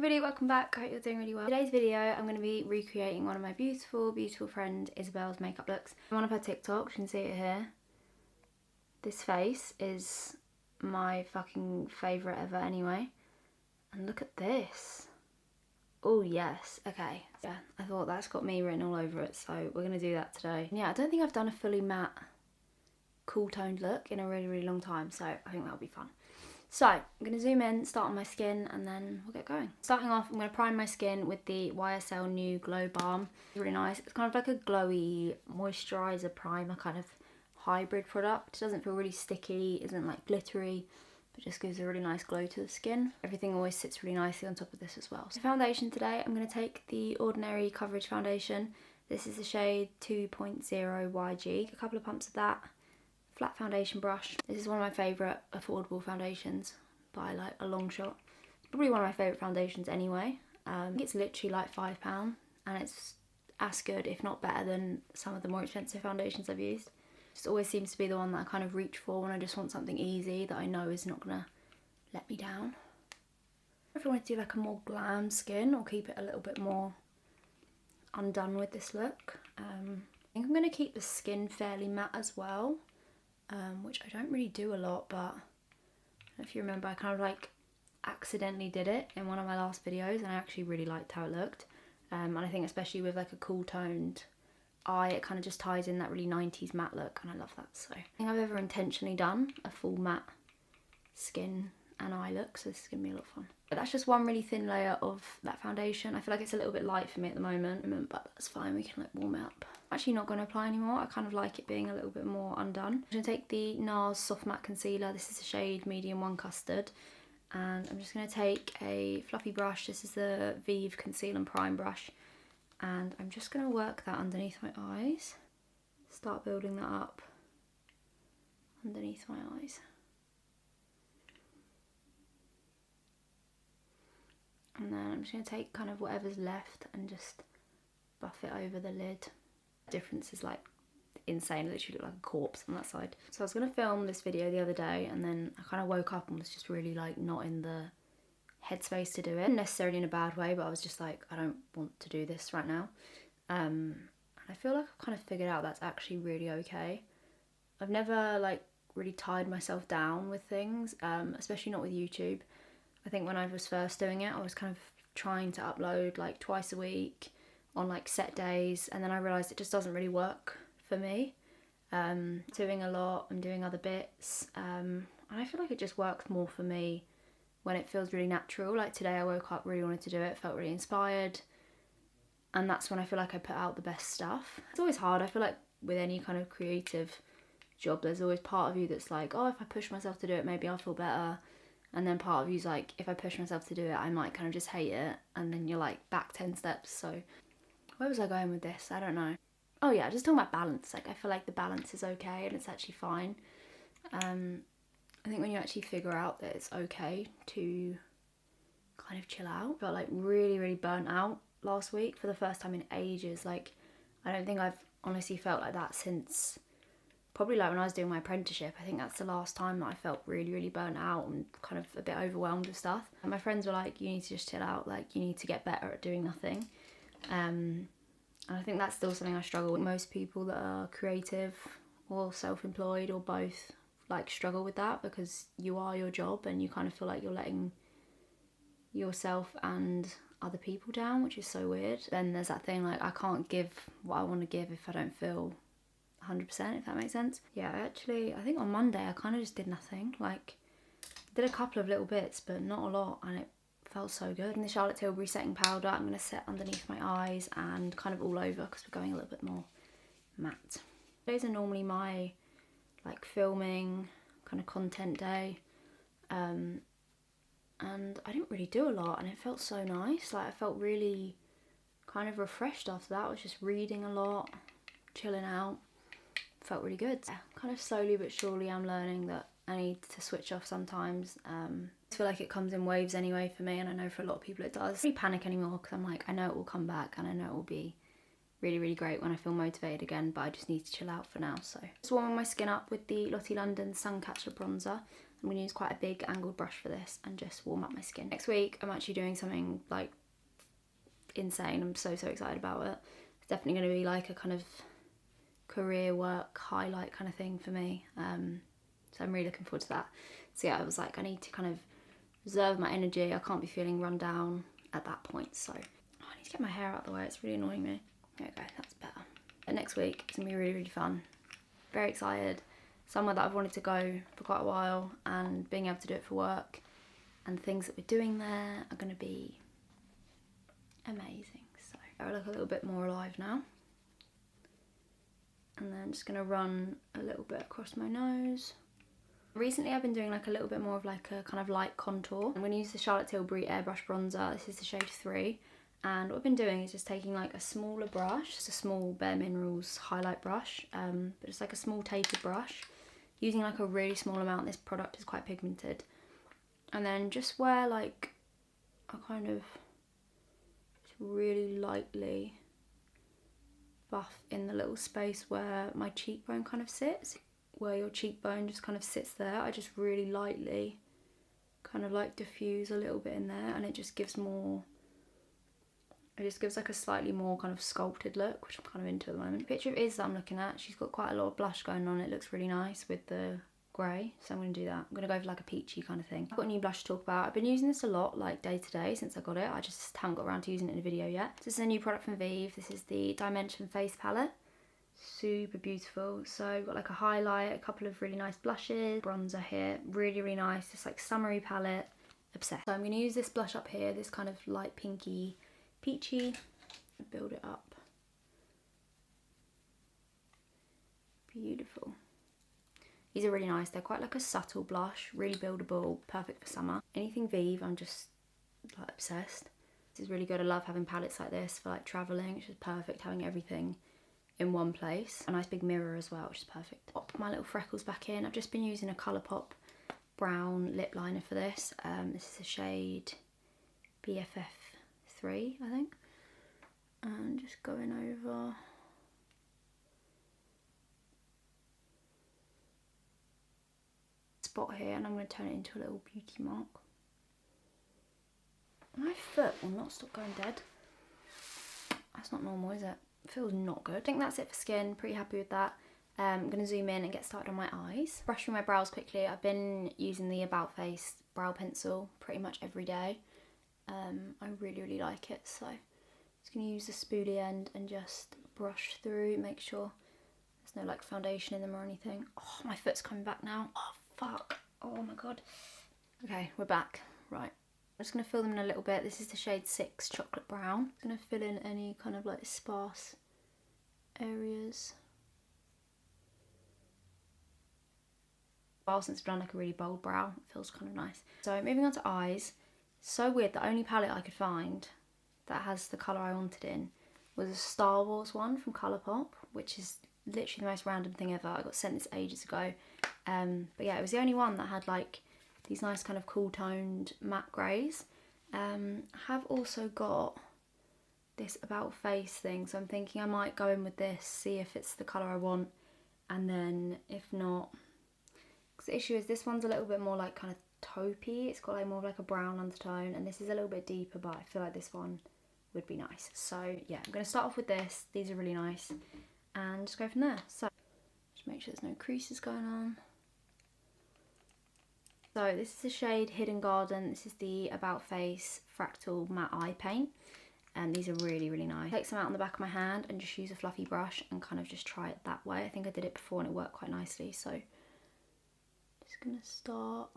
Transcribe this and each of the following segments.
everybody, welcome back. I hope you're doing really well. Today's video I'm going to be recreating one of my beautiful friend Isabelle's makeup looks. One of her TikToks, you can see it here. This face is my fucking favourite ever anyway. And look at this. Oh yes, okay. Yeah, I thought that's got me written all over it, so we're going to do that today. Yeah, I don't think I've done a fully matte, cool toned look in a really long time, so I think that'll be fun. So, I'm going to zoom in, start on my skin, and then we'll get going. Starting off, I'm going to prime my skin with the YSL New Glow Balm. It's really nice. It's kind of like a glowy moisturiser primer kind of hybrid product. It doesn't feel really sticky, isn't like glittery, but just gives a really nice glow to the skin. Everything always sits really nicely on top of this as well. So foundation today, I'm going to take the Ordinary Coverage Foundation. This is the shade 2.0 YG. A couple of pumps of that. Flat foundation brush. This is one of my favourite affordable foundations by like a long shot. It's probably one of my favourite foundations anyway. It's literally like £5 and it's as good, if not better, than some of the more expensive foundations I've used. Just always seems to be the one that I kind of reach for when I just want something easy that I know is not gonna let me down. If I want to do like a more glam skin or keep it a little bit more undone with this look, I think I'm gonna keep the skin fairly matte as well. Which I don't really do a lot, but if you remember, I kind of like accidentally did it in one of my last videos and I actually really liked how it looked. And I think especially with like a cool toned eye, it kind of just ties in that really 90s matte look and I love that. So I think I've ever intentionally done a full matte skin and eye look, so this is going to be a lot of fun. But that's just one really thin layer of that foundation. I feel like it's a little bit light for me at the moment, but that's fine, we can like warm it up. I'm actually not going to apply anymore. I kind of like it being a little bit more undone. I'm going to take the NARS Soft Matte Concealer. This is the shade Medium 1 Custard. And I'm just going to take a fluffy brush. This is the Vive Conceal and Prime brush. And I'm just going to work that underneath my eyes. Start building that up underneath my eyes. And then I'm just going to take kind of whatever's left and just buff it over the lid. The difference is like insane, I literally look like a corpse on that side. So I was going to film this video the other day and then I kind of woke up and was just really like not in the headspace to do it. Not necessarily in a bad way, but I was just like, I don't want to do this right now. And I feel like I've kind of figured out that's actually really okay. I've never like really tied myself down with things, especially not with YouTube. I think when I was first doing it, I was kind of trying to upload like twice a week on like set days, and then I realised it just doesn't really work for me. Doing a lot, I'm doing other bits, and I feel like it just works more for me when it feels really natural. Like today I woke up, really wanted to do it, felt really inspired, and that's when I feel like I put out the best stuff. It's always hard, I feel like with any kind of creative job, there's always part of you that's like, oh, if I push myself to do it, maybe I'll feel better. And then part of you's like, if I push myself to do it, I might kind of just hate it. And then you're like back 10 steps. So where was I going with this? I don't know. Oh yeah, just talking about balance. Like I feel like the balance is okay and it's actually fine. I think when you actually figure out that it's okay to kind of chill out. I felt like really burnt out last week for the first time in ages. Like I don't think I've honestly felt like that since probably like when I was doing my apprenticeship. I think that's the last time that I felt really burnt out and kind of a bit overwhelmed with stuff. And my friends were like, you need to just chill out, like you need to get better at doing nothing. And I think that's still something I struggle with. Most people that are creative or self-employed or both like struggle with that because you are your job and you kind of feel like you're letting yourself and other people down, which is so weird. Then there's that thing like I can't give what I want to give if I don't feel 100%, if that makes sense. Yeah, actually, I think on Monday I kind of just did nothing. Like, did a couple of little bits, but not a lot, and it felt so good. And the Charlotte Tilbury setting powder, I'm going to set underneath my eyes and kind of all over because we're going a little bit more matte. Days are normally my, like, filming kind of content day, and I didn't really do a lot, and it felt so nice. Like, I felt really kind of refreshed after that. I was just reading a lot, chilling out. Felt really good. Yeah, kind of slowly but surely I'm learning that I need to switch off sometimes. I feel like it comes in waves anyway for me, and I know for a lot of people it does. I don't really panic anymore because I'm like, I know it will come back and I know it will be really great when I feel motivated again, but I just need to chill out for now. So just warming my skin up with the Lottie London Sun Catcher bronzer. I'm going to use quite a big angled brush for this and just warm up my skin. Next week I'm actually doing something like insane. I'm so excited about it. It's definitely going to be like a kind of career work highlight kind of thing for me. So I'm really looking forward to that. So yeah, I was like, I need to kind of reserve my energy. I can't be feeling run down at that point. So I need to get my hair out of the way. It's really annoying me. There we go, that's better. And next week it's gonna be really fun. Very excited. Somewhere that I've wanted to go for quite a while, and being able to do it for work and things that we're doing there are gonna be amazing. So I look a little bit more alive now. And then just gonna run a little bit across my nose. Recently I've been doing like a little bit more of like a kind of light contour. I'm gonna use the Charlotte Tilbury Airbrush Bronzer. This is the shade 3. And what I've been doing is just taking like a smaller brush, just a small Bare Minerals highlight brush, but it's like a small tapered brush, using like a really small amount. This product is quite pigmented. And then just where like I kind of just really lightly buff in the little space where my cheekbone kind of sits, where your cheekbone just kind of sits there. I just really lightly kind of like diffuse a little bit in there, and it just gives more, it just gives like a slightly more kind of sculpted look, which I'm kind of into at the moment. The picture of Iz that I'm looking at, she's got quite a lot of blush going on. It looks really nice with the grey, so I'm going to do that. I'm going to go for like a peachy kind of thing. I've got a new blush to talk about. I've been using this a lot, like day to day since I got it. I just haven't got around to using it in a video yet. This is a new product from Vive. This is the Dimension Face Palette. Super beautiful. So I've got like a highlight, a couple of really nice blushes, bronzer here. Really nice. This like summery palette. Obsessed. So I'm going to use this blush up here, this kind of light pinky peachy, and build it up. Beautiful. These are really nice. They're quite like a subtle blush, really buildable, perfect for summer. Anything Vive, I'm just like obsessed. This is really good. I love having palettes like this for like traveling. It's just perfect having everything in one place. A nice big mirror as well, which is perfect. Pop my little freckles back in. I've just been using a Colourpop brown lip liner for this. This is the shade BFF3, I think. And just going over spot here, and I'm going to turn it into a little beauty mark. My foot will not stop going dead. That's not normal, is it? It feels not good. I think that's it for skin. Pretty happy with that. I'm going to zoom in and get started on my eyes. Brushing my brows quickly. I've been using the About Face brow pencil pretty much every day. I really like it, so I'm just going to use the spoolie end and just brush through, make sure there's no like foundation in them or anything. Oh, my foot's coming back now. Oh, fuck. Oh my god. Okay, we're back. Right. I'm just going to fill them in a little bit. This is the shade 6 Chocolate Brown. I'm going to fill in any kind of like sparse areas. Well, since I've done like a really bold brow, it feels kind of nice. So moving on to eyes. So weird, the only palette I could find that has the colour I wanted in was a Star Wars one from Colourpop, which is literally the most random thing ever. I got sent this ages ago. But yeah, it was the only one that had like these nice kind of cool toned matte greys. I have also got this About Face thing, so I'm thinking I might go in with this, see if it's the colour I want, and then if not, because the issue is this one's a little bit more like kind of taupey. It's got like more of like a brown undertone, and this is a little bit deeper, but I feel like this one would be nice. So yeah, I'm going to start off with this. These are really nice, and just go from there. So just make sure there's no creases going on. So this is the shade Hidden Garden. This is the About Face Fractal Matte Eye Paint, and these are really nice. Take some out on the back of my hand and just use a fluffy brush and kind of just try it that way. I think I did it before and it worked quite nicely, so just going to start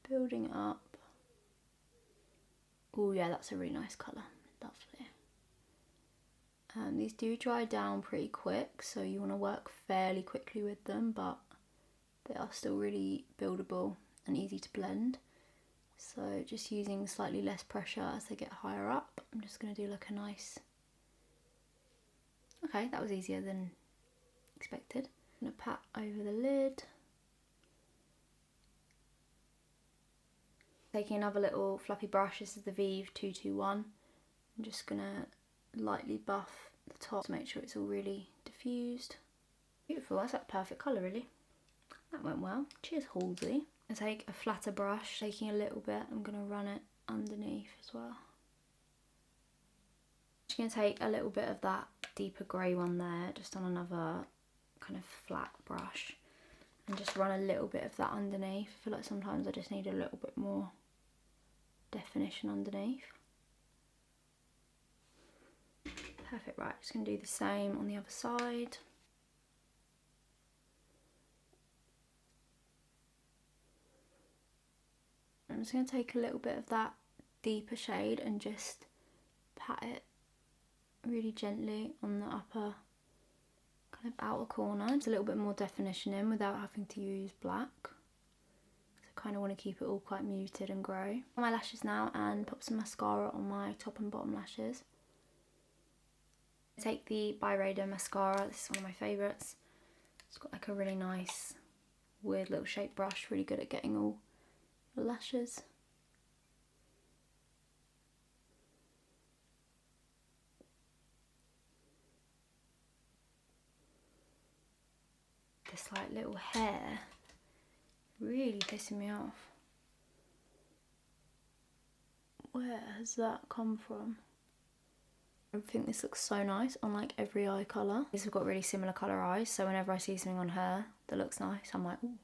building it up. Oh yeah, that's a really nice colour. Lovely. These do dry down pretty quick, so you want to work fairly quickly with them, but they are still really buildable and easy to blend. So just using slightly less pressure as they get higher up. I'm just going to do like a nice... Okay, that was easier than expected. I'm going to pat over the lid. Taking another little fluffy brush, this is the Vive 221. I'm just going to lightly buff the top to make sure it's all really diffused. Beautiful, that's like perfect colour really. That went well. Cheers, Halsey. I take a flatter brush, taking a little bit. I'm going to run it underneath as well. Just going to take a little bit of that deeper grey one there, just on another kind of flat brush, and just run a little bit of that underneath. I feel like sometimes I just need a little bit more definition underneath. Perfect, right, just going to do the same on the other side. I'm just going to take a little bit of that deeper shade and just pat it really gently on the upper kind of outer corner. It's a little bit more definition in without having to use black. So I kind of want to keep it all quite muted and grey. On my lashes now, and pop some mascara on my top and bottom lashes. I take the Eyebrow mascara. This is one of my favourites. It's got like a really nice weird little shaped brush, really good at getting all the lashes. This like little hair really pissing me off. Where has that come from? I think this looks so nice on like every eye colour. These have got really similar colour eyes, so whenever I see something on her that looks nice, I'm like, ooh,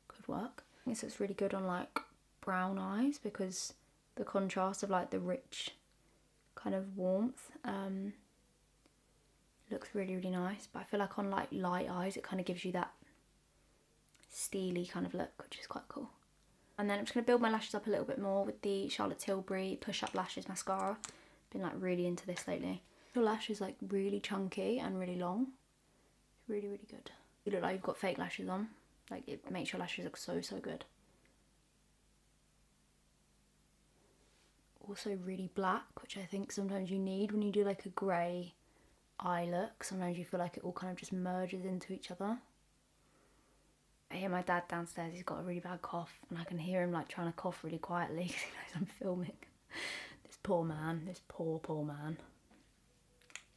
could work. I think this looks really good on like brown eyes because the contrast of like the rich kind of warmth looks really, really nice. But I feel like on like light eyes, it kind of gives you that steely kind of look, which is quite cool. And then I'm just going to build my lashes up a little bit more with the Charlotte Tilbury Push Up Lashes Mascara. Been like really into this lately. Your lash is like really chunky and really long. It's really, really good. You look like you've got fake lashes on. Like it makes your lashes look so, so good. Also really black, which I think sometimes you need when you do like a grey eye look. Sometimes you feel like it all kind of just merges into each other. I hear my dad downstairs, he's got a really bad cough, and I can hear him like trying to cough really quietly because he knows I'm filming. This poor man, this poor man.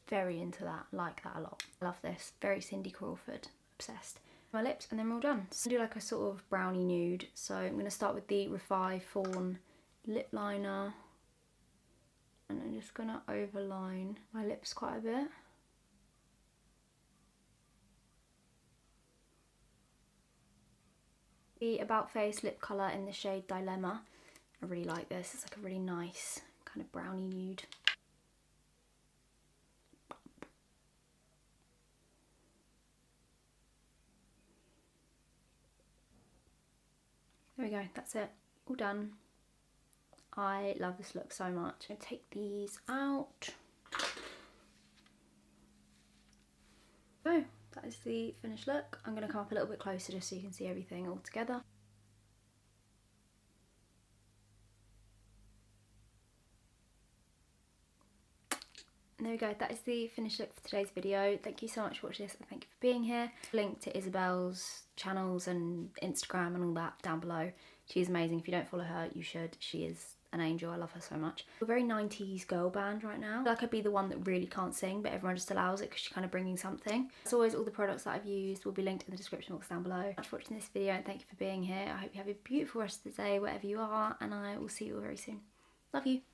Very into that, like that a lot. Love this, very Cindy Crawford, obsessed. My lips, and then we're all done. So I do like a sort of brownie nude. So I'm going to start with the Refi Fawn lip liner. And I'm just going to overline my lips quite a bit. The About Face lip colour in the shade Dilemma. I really like this. It's like a really nice kind of brownie nude. There we go, that's it. All done. I love this look so much. I'm going to take these out. So, that is the finished look. I'm going to come up a little bit closer just so you can see everything all together. And there we go, that is the finished look for today's video. Thank you so much for watching this and thank you for being here. Link to Isabelle's channels and Instagram and all that down below. She's amazing. If you don't follow her, you should. She is an angel. I love her so much. We're a very 90s girl band right now. I feel like I'd be the one that really can't sing, but everyone just allows it because she's kind of bringing something. As always, all the products that I've used will be linked in the description box down below. Thanks for watching this video and thank you for being here. I hope you have a beautiful rest of the day wherever you are, and I will see you all very soon. Love you.